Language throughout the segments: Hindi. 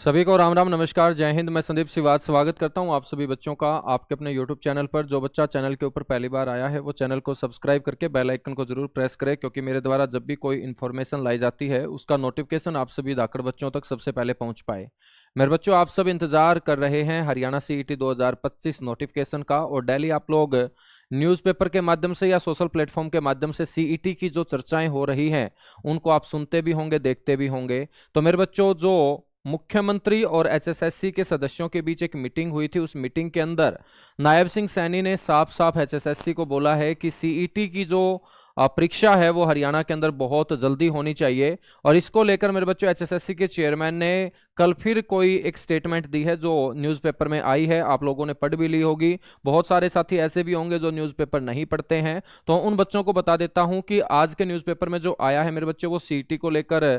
सभी को राम राम नमस्कार जय हिंद। मैं संदीप सिवाज स्वागत करता हूं आप सभी बच्चों का आपके अपने YouTube चैनल पर। जो बच्चा चैनल के ऊपर पहली बार आया है वो चैनल को सब्सक्राइब करके बेल आइकन को जरूर प्रेस करे, क्योंकि मेरे द्वारा जब भी कोई इन्फॉर्मेशन लाई जाती है उसका नोटिफिकेशन आप सभी धाकड़ बच्चों तक सबसे पहले पहुंच पाए। मेरे बच्चों, आप सब इंतजार कर रहे हैं हरियाणा CET 2025 नोटिफिकेशन का, और डेली आप लोग न्यूज़पेपर के माध्यम से या सोशल प्लेटफॉर्म के माध्यम से CET की जो चर्चाएं हो रही हैं उनको आप सुनते भी होंगे, देखते भी होंगे। तो मेरे बच्चों, जो मुख्यमंत्री और HSSC के सदस्यों के बीच एक मीटिंग हुई थी, उस मीटिंग के अंदर नायब सिंह सैनी ने साफ साफ HSSC को बोला है कि CET की जो परीक्षा है वो हरियाणा के अंदर बहुत जल्दी होनी चाहिए। और इसको लेकर मेरे बच्चों HSSC के चेयरमैन ने कल फिर कोई एक स्टेटमेंट दी है जो न्यूज़पेपर में आई है, आप लोगों ने पढ़ भी ली होगी। बहुत सारे साथी ऐसे भी होंगे जो न्यूज़पेपर नहीं पढ़ते हैं, तो उन बच्चों को बता देता हूं कि आज के न्यूज़पेपर में जो आया है मेरे बच्चे वो CET को लेकर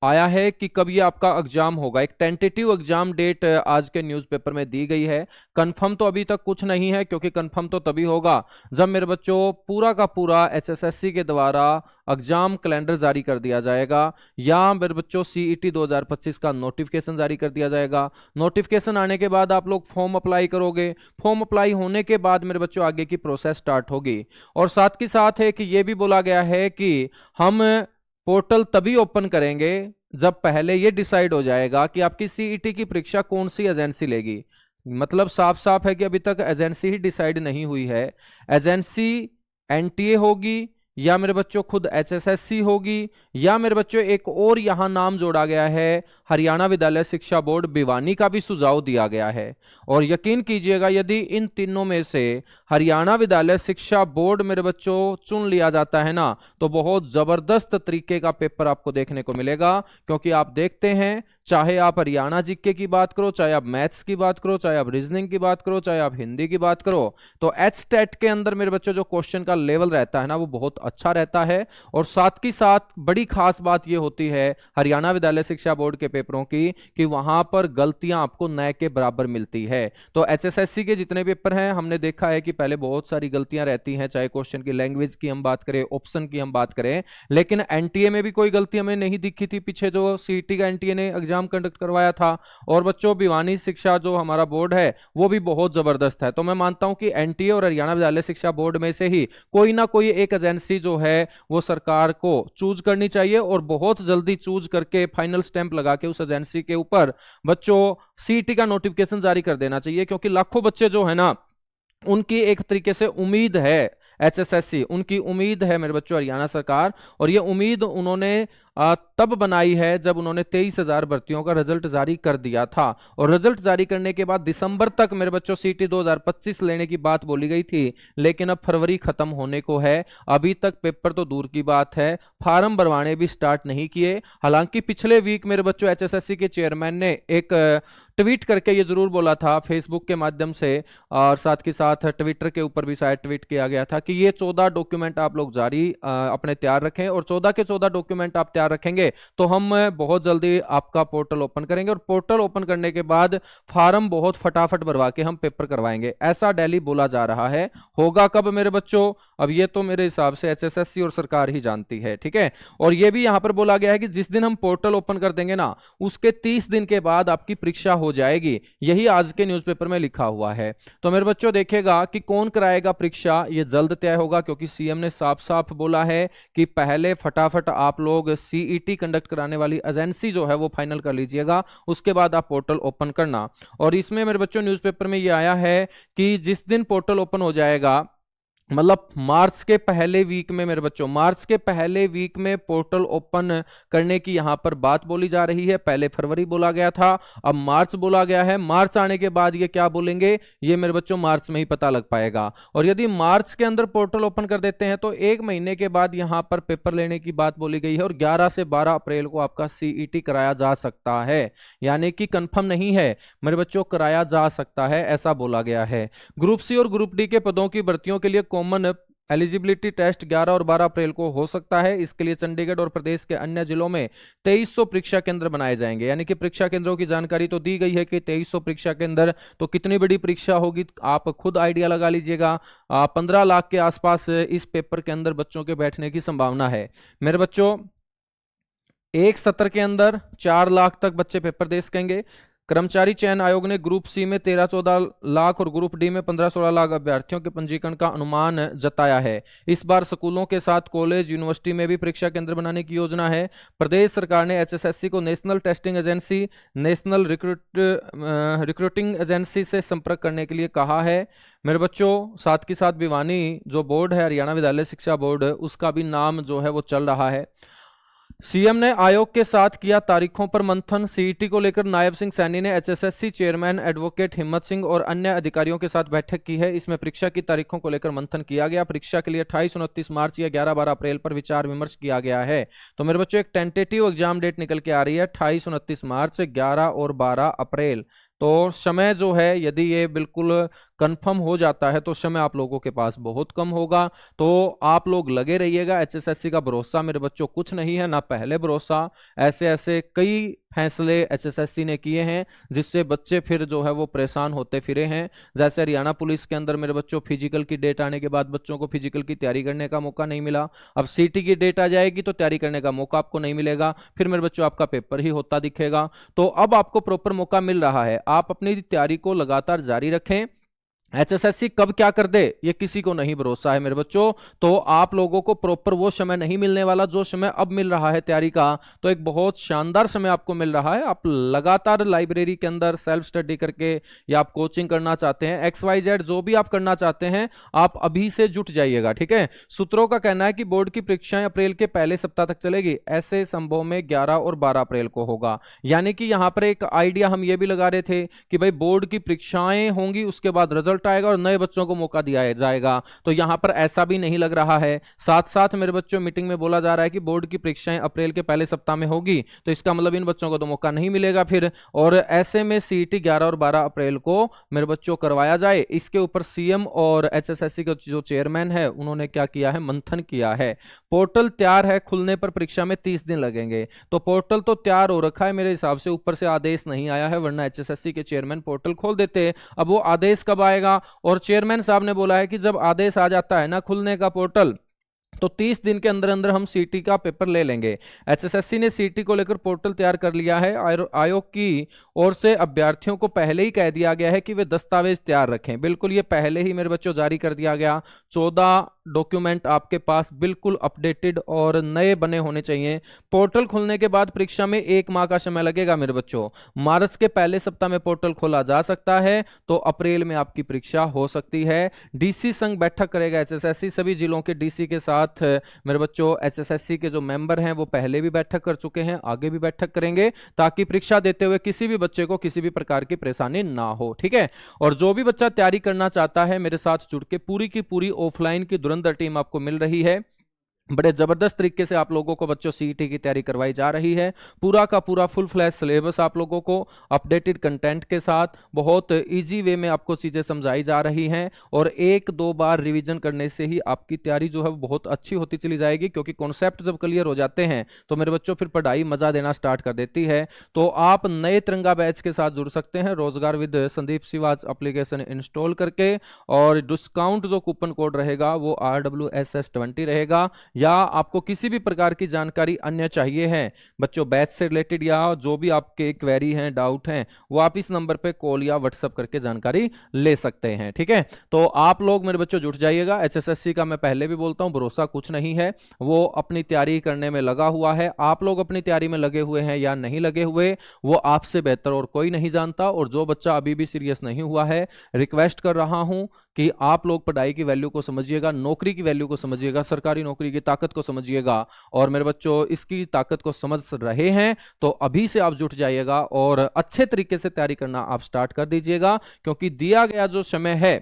आया है कि कब ये आपका एग्जाम होगा। एक टेंटेटिव एग्जाम डेट आज के न्यूज़पेपर में दी गई है। कंफर्म तो अभी तक कुछ नहीं है, क्योंकि कंफर्म तो तभी होगा जब मेरे बच्चों पूरा का पूरा HSSC के द्वारा एग्जाम कैलेंडर जारी कर दिया जाएगा, या मेरे बच्चों CET 2025 का नोटिफिकेशन जारी कर दिया जाएगा। नोटिफिकेशन आने के बाद आप लोग फॉर्म अप्लाई करोगे, फॉर्म अप्लाई होने के बाद मेरे बच्चों आगे की प्रोसेस स्टार्ट होगी। और साथ ही साथ है कि यह भी बोला गया है कि हम पोर्टल तभी ओपन करेंगे जब पहले ये डिसाइड हो जाएगा कि आपकी CET की परीक्षा कौन सी एजेंसी लेगी। मतलब साफ साफ है कि अभी तक एजेंसी ही डिसाइड नहीं हुई है। एजेंसी NTA होगी, या मेरे बच्चों खुद HSSC होगी, या मेरे बच्चों एक और यहां नाम जोड़ा गया है, हरियाणा विद्यालय शिक्षा बोर्ड भिवानी का भी सुझाव दिया गया है। और यकीन कीजिएगा, यदि इन तीनों में से हरियाणा विद्यालय शिक्षा बोर्ड मेरे बच्चों चुन लिया जाता है ना, तो बहुत जबरदस्त तरीके का पेपर आपको देखने को मिलेगा। क्योंकि आप देखते हैं, चाहे आप हरियाणा जीके की बात करो, चाहे आप मैथ्स की बात करो, चाहे आप रीजनिंग की बात करो, चाहे आप हिंदी की बात करो, तो HTET के अंदर मेरे बच्चों जो क्वेश्चन का लेवल रहता है ना वो बहुत अच्छा रहता है। और साथ ही साथ बड़ी खास बात यह होती है हरियाणा विद्यालय शिक्षा बोर्ड के पेपरों की कि वहां पर गलतियां आपको नए के बराबर मिलती है। तो HSSC के जितने पेपर हैं हमने देखा है कि पहले बहुत सारी गलतियां रहती हैं, चाहे क्वेश्चन की लैंग्वेज की हम बात करें, ऑप्शन की हम बात करें, लेकिन NTA में भी कोई गलती हमें नहीं दिखी थी पीछे जो CET का NTA ने एग्जाम कंडक्ट करवाया था। और बच्चों भिवानी शिक्षा जो हमारा बोर्ड है वो भी बहुत जबरदस्त है। तो मैं मानता हूं कि NTA और हरियाणा विद्यालय शिक्षा बोर्ड में से ही कोई ना कोई एक एजेंसी जो है वो सरकार को चूज करनी चाहिए, और बहुत जल्दी चूज करके फाइनल स्टैंप लगा के उस एजेंसी के ऊपर बच्चों CET का नोटिफिकेशन जारी कर देना चाहिए। क्योंकि लाखों बच्चे जो है ना, उनकी एक तरीके से उम्मीद है HSSC, उनकी उम्मीद है मेरे बच्चों हरियाणा सरकार, और ये उम्मीद उन्होंने तब बनाई है जब उन्होंने 23,000 भर्तियों का रिजल्ट जारी कर दिया था। और रिजल्ट जारी करने के बाद दिसंबर तक मेरे बच्चों CET 2025 लेने की बात बोली गई थी, लेकिन अब फरवरी खत्म होने को है, अभी तक पेपर तो दूर की बात है, फार्म भरवाने भी स्टार्ट नहीं किए। हालांकि पिछले वीक मेरे बच्चों HSSC के चेयरमैन ने एक ट्वीट करके ये जरूर बोला था फेसबुक के माध्यम से, और साथ ही साथ ट्विटर के ऊपर भी शायद ट्वीट किया गया था कि ये 14 डॉक्यूमेंट आप लोग जारी अपने तैयार रखें, और 14 के 14 डॉक्यूमेंट आप तैयार रखेंगे तो हम बहुत जल्दी आपका पोर्टल ओपन करेंगे, और पोर्टल ओपन करने के बाद फार्म बहुत फटाफट भरवा के हम पेपर करवाएंगे। ऐसा डेली बोला जा रहा है। होगा कब मेरे बच्चों, अब ये तो मेरे हिसाब से HSSC और सरकार ही जानती है, ठीक है। और ये भी यहां पर बोला गया है कि जिस दिन हम पोर्टल ओपन कर देंगे ना, उसके 30 दिन के बाद आपकी परीक्षा हो जाएगी। यही आज के न्यूज़पेपर में लिखा हुआ है। तो मेरे बच्चों देखेगा कि कौन कराएगा परीक्षा, ये जल्द तय होगा, क्योंकि CM ने साफ साफ बोला है कि पहले फटाफट आप लोग CET कंडक्ट कराने वाली एजेंसी जो है वो फाइनल कर लीजिएगा, उसके बाद आप पोर्टल ओपन करना। और इसमें मेरे बच्चों न्यूज़पेपर में ये आया है कि जिस दिन पोर्टल ओपन हो जाएगा, मतलब मार्च के पहले वीक में मेरे बच्चों, मार्च के पहले वीक में पोर्टल ओपन करने की यहां पर बात बोली जा रही है। पहले फरवरी बोला गया था, अब मार्च बोला गया है। मार्च आने के बाद ये क्या बोलेंगे ये मेरे बच्चों मार्च में ही पता लग पाएगा। और यदि मार्च के अंदर पोर्टल ओपन कर देते हैं तो 1 महीने के बाद यहां पर पेपर लेने की बात बोली गई है, और 11 से 12 अप्रैल को आपका CET कराया जा सकता है। यानी कि कंफर्म नहीं है मेरे बच्चों, कराया जा सकता है, ऐसा बोला गया है। ग्रुप C और ग्रुप D के पदों की भर्तियों के लिए कॉमन एलिजिबिलिटी टेस्ट 11 और 12 अप्रैल को हो सकता है। इसके लिए चंडीगढ़ और प्रदेश के अन्य जिलों में 2300 परीक्षा केंद्र बनाए जाएंगे। यानी कि परीक्षा केंद्रों की जानकारी तो दी गई है कि 2300 परीक्षा केंद्र, तो कितनी बड़ी परीक्षा होगी आप खुद आइडिया लगा लीजिएगा। 15 लाख के आसपास इस पेपर के अंदर बच्चों के बैठने की संभावना है। मेरे बच्चों एक सत्र के अंदर 4 लाख तक बच्चे पेपर दे सकेंगे। कर्मचारी चयन आयोग ने ग्रुप सी में 13-14 लाख और ग्रुप डी में 15-16 लाख अभ्यर्थियों के पंजीकरण का अनुमान जताया है। इस बार स्कूलों के साथ कॉलेज यूनिवर्सिटी में भी परीक्षा केंद्र बनाने की योजना है। प्रदेश सरकार ने एचएसएससी को national testing agency, national recruiting agency से संपर्क करने के लिए कहा है। मेरे बच्चों, साथ ही साथ भिवानी जो बोर्ड है, हरियाणा विद्यालय शिक्षा बोर्ड, उसका भी नाम जो है वो चल रहा है। सीएम ने आयोग के साथ किया तारीखों पर मंथन। सीईटी को लेकर नायब सिंह सैनी ने एचएसएससी चेयरमैन एडवोकेट हिम्मत सिंह और अन्य अधिकारियों के साथ बैठक की है। इसमें परीक्षा की तारीखों को लेकर मंथन किया गया। परीक्षा के लिए 28-29 मार्च या 11-12 अप्रैल पर विचार विमर्श किया गया है। तो मेरे बच्चों, एक टेंटेटिव एग्जाम डेट निकल के आ रही है 28-29 मार्च, 11 और 12 अप्रैल। तो समय जो है, यदि ये बिल्कुल कंफर्म हो जाता है तो समय आप लोगों के पास बहुत कम होगा। तो आप लोग लगे रहिएगा। एचएसएससी का भरोसा मेरे बच्चों कुछ नहीं है, ना पहले भरोसा। ऐसे ऐसे कई फैसले एचएसएससी ने किए हैं जिससे बच्चे फिर जो है वो परेशान होते फिरे हैं। जैसे हरियाणा पुलिस के अंदर मेरे बच्चों फिजिकल की डेट आने के बाद बच्चों को फिजिकल की तैयारी करने का मौका नहीं मिला। अब सीटी की डेट आ जाएगी तो तैयारी करने का मौका आपको नहीं मिलेगा, फिर मेरे बच्चों आपका पेपर ही होता दिखेगा। तो अब आपको प्रॉपर मौका मिल रहा है, आप अपनी तैयारी को लगातार जारी रखें। एचएसएससी कब क्या कर दे ये किसी को नहीं भरोसा है मेरे बच्चों। तो आप लोगों को प्रॉपर वो समय नहीं मिलने वाला जो समय अब मिल रहा है तैयारी का। तो एक बहुत शानदार समय आपको मिल रहा है। आप लगातार लाइब्रेरी के अंदर सेल्फ स्टडी करके, या आप कोचिंग करना चाहते हैं, XYZ जो भी आप करना चाहते हैं, आप अभी से जुट जाइएगा, ठीक है। सूत्रों का कहना है कि बोर्ड की परीक्षाएं अप्रैल के पहले सप्ताह तक चलेगी। ऐसे संभव में 11 और 12 अप्रैल को होगा। यानी कि यहां पर एक आइडिया हम ये भी लगा रहे थे कि भाई बोर्ड की परीक्षाएं होंगी, उसके बाद रिजल्ट आएगा और नए बच्चों को मौका दिया जाएगा। तो यहां पर ऐसा भी नहीं लग रहा है। साथ साथ मेरे बच्चों, मीटिंग में बोला जा रहा है कि बोर्ड की परीक्षाएं अप्रैल के पहले सप्ताह में होगी, तो इसका मतलब इन बच्चों को तो मौका नहीं मिलेगा फिर। और ऐसे में सीईटी 11 और 12 अप्रैल को मेरे बच्चों करवाया जाए, इसके ऊपर सीएम और एचएसएससी के जो चेयरमैन है उन्होंने क्या किया है, मंथन किया है। पोर्टल तैयार है, खुलने पर परीक्षा में 30 दिन लगेंगे। तो पोर्टल तो तैयार हो रखा है मेरे हिसाब से, ऊपर से आदेश नहीं आया है, वरना एचएसएससी के चेयरमैन पोर्टल खोल देते। अब वो आदेश कब आएगा? और चेयरमैन साहब ने बोला है कि जब आदेश आ जाता है ना खुलने का पोर्टल, तो 30 दिन के अंदर अंदर हम सीटी का पेपर ले लेंगे। एचएसएससी ने सीटी को लेकर पोर्टल तैयार कर लिया है। आयोग की ओर से अभ्यर्थियों को पहले ही कह दिया गया है कि वे दस्तावेज तैयार रखें। बिल्कुल ये पहले ही मेरे बच्चों जारी कर दिया गया। 14 डॉक्यूमेंट आपके पास बिल्कुल अपडेटेड और नए बने होने चाहिए। पोर्टल खुलने के बाद परीक्षा में 1 माह का समय लगेगा मेरे बच्चों। मार्च के पहले सप्ताह में पोर्टल खोला जा सकता है, तो अप्रैल में आपकी परीक्षा हो सकती है। डीसी संघ बैठक करेगा एचएसएससी, सभी जिलों के डीसी के साथ मेरे बच्चों एचएसएससी के जो मेंबर हैं वो पहले भी बैठक कर चुके हैं, आगे भी बैठक करेंगे, ताकि परीक्षा देते हुए किसी भी बच्चे को किसी भी प्रकार की परेशानी ना हो, ठीक है। और जो भी बच्चा तैयारी करना चाहता है मेरे साथ जुड़ के, पूरी की पूरी ऑफलाइन की धुरंधर टीम आपको मिल रही है। बड़े जबरदस्त तरीके से आप लोगों को बच्चों सीईटी की तैयारी करवाई जा रही है। पूरा का पूरा फुल फ्लैश सिलेबस आप लोगों को अपडेटेड कंटेंट के साथ बहुत इजी वे में आपको चीजें समझाई जा रही हैं। और 1-2 बार रिवीजन करने से ही आपकी तैयारी जो है वो बहुत अच्छी होती चली जाएगी, क्योंकि कॉन्सेप्ट जब क्लियर हो जाते हैं तो मेरे बच्चों फिर पढ़ाई मजा देना स्टार्ट कर देती है। तो आप नए तिरंगा बैच के साथ जुड़ सकते हैं, रोजगार with Sandeep Siwach application install करके। और डिस्काउंट जो कूपन कोड रहेगा वो RWSS20 रहेगा। या आपको किसी भी प्रकार की जानकारी अन्य चाहिए है बच्चों बैच से रिलेटेड, या जो भी आपके क्वेरी हैं, डाउट हैं, वो आप इस नंबर पे कॉल या व्हाट्सएप करके जानकारी ले सकते हैं, ठीक है। तो आप लोग मेरे बच्चों जुट जाइएगा। एचएसएससी का मैं पहले भी बोलता हूं भरोसा कुछ नहीं है, वो अपनी तैयारी करने में लगा हुआ है। आप लोग अपनी तैयारी में लगे हुए हैं या नहीं लगे हुए, वो आपसे बेहतर और कोई नहीं जानता। और जो बच्चा अभी भी सीरियस नहीं हुआ है, रिक्वेस्ट कर रहा हूं कि आप लोग पढ़ाई की वैल्यू को समझिएगा, नौकरी की वैल्यू को समझिएगा, सरकारी नौकरी की ताकत को समझिएगा। और मेरे बच्चों इसकी ताकत को समझ रहे हैं तो अभी से आप जुट जाइएगा और अच्छे तरीके से तैयारी करना आप स्टार्ट कर दीजिएगा। क्योंकि दिया गया जो समय है,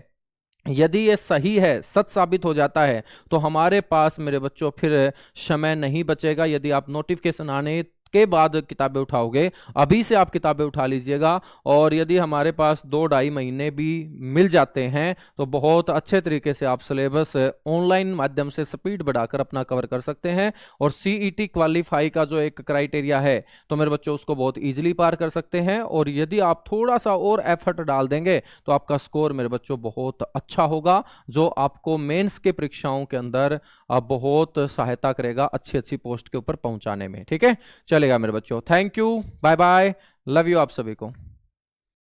यदि ये सही है, सच साबित हो जाता है, तो हमारे पास मेरे बच्चों फिर समय नहीं बचेगा। यदि आप नोटिफिकेशन आने के बाद किताबें उठाओगे, अभी से आप किताबें उठा लीजिएगा। और यदि हमारे पास 2-2.5 महीने भी मिल जाते हैं तो बहुत अच्छे तरीके से आप सिलेबस ऑनलाइन माध्यम से स्पीड बढ़ाकर अपना कवर कर सकते हैं। और सीईटी क्वालिफाई का जो एक क्राइटेरिया है, तो मेरे बच्चों उसको बहुत इजीली पार कर सकते हैं। और यदि आप थोड़ा सा और एफर्ट डाल देंगे तो आपका स्कोर मेरे बच्चों बहुत अच्छा होगा, जो आपको मेंस के परीक्षाओं के अंदर बहुत सहायता करेगा अच्छी अच्छी पोस्ट के ऊपर पहुंचाने में, ठीक है। चलिए चलेगा मेरे बच्चों। Thank you, bye bye, love you आप सभी को।